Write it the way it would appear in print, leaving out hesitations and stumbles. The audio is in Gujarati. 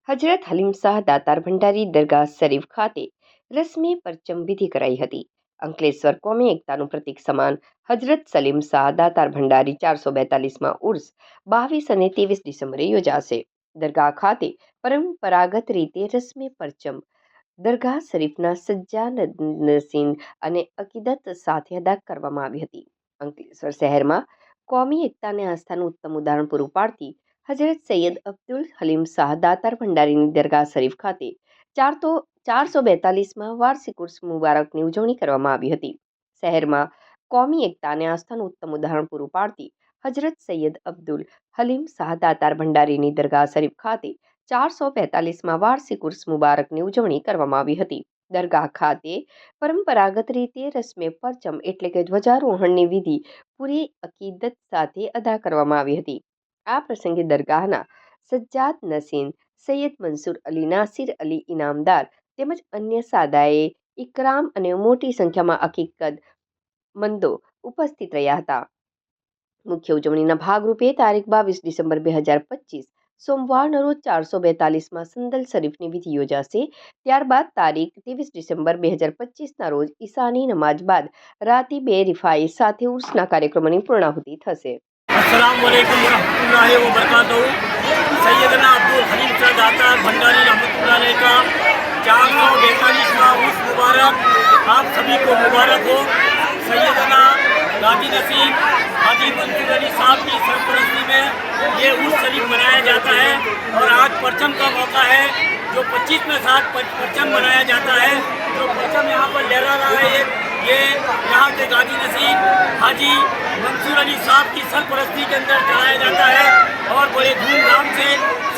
હજરત હલીમ શાહ દાતાર ભંડારી દરગાહ શરીફ ખાતે રસ્મી પરચમ વિધિ કરાઈ હતી. અંકલેશ્વર કોમી એકતાનું પ્રતીક સમાન હજરત સલીમ શાહ દાતાર ભંડારી 442માં ઉર્સ 22 અને 23 ડિસેમ્બરે યોજાશે. દરગાહ ખાતે પરંપરાગત રીતે રસ્મી પરચમ દરગાહ શરીફના સજ્જાદનશીન અને અકીદત સાથે અદા કરવામાં આવી હતી. અંકલેશ્વર શહેરમાં કોમી એકતા અને આસ્થાનું ઉત્તમ ઉદાહરણ પૂરું પાડતી હજરત સૈયદ અબ્દુલ હલીમ શાહ દાતાર ભંડારીની દરગાહ શરીફ ખાતે 442માં વાર્ષિક ઉર્સ મુબારકની ઉજવણી કરવામાં આવી હતી. શહેરમાં કોમી એકતા અને આસ્થાનું ઉત્તમ ઉદાહરણ પૂરું પાડતી હજરત સૈયદ અબ્દુલ હલીમ શાહ દાતાર ભંડારીની દરગાહ શરીફ ખાતે 442માં વાર્ષિક ઉર્સ મુબારકની ઉજવણી કરવામાં આવી હતી. દરગાહ ખાતે પરંપરાગત રીતે રસ્મે પરચમ એટલે કે ધ્વજારોહણની વિધિ પૂરી અકીદત સાથે અદા કરવામાં આવી હતી. આ પ્રસંગે દરગાહના સજ્જાદ નસીન સૈયદ મંસૂર અલી નાસિર અલી ઇનામદાર તેમજ અન્ય સાદાએ ઇકરામ અને મોટી સંખ્યામાં અકીકત મંદો ઉપસ્થિત રહ્યા હતા. મુખ્ય ઉજવણીના ભાગરૂપે તારીખ 22 ડિસેમ્બર 2025 સોમવારના રોજ 442માં સંદલ શરીફની વિધિ યોજાશે. ત્યારબાદ તારીખ 23 ડિસેમ્બર 2025ના રોજ ઈશાની નમાજ બાદ રાતી 2 રિફાઈ સાથે ઉર્સના કાર્યક્રમોની પૂર્ણાહુતિ થશે. अस्सलामुअलैकुम वरहमतुल्लाहि वबरकातुहू। सैयदना अब्दुल हलीम शाह दातार भंडारी रहमतुल्लाह अलैह का 442वां उर्स मुबारक आप सभी को मुबारक हो। सैयदना गाजी नसीम हाजी मंसूर अली साहब की सरपरस्ती में ये उर्स शरीफ मनाया जाता है और आज परचम का मौका है। जो 25 में साथ परचम मनाया जाता है, जो परचम यहाँ पर लहरा रहा है ये यहाँ के गाजी नसीम हाजी मंसूर अली साहब की सरपरस्ती के अंदर चलाया जाता है और बड़े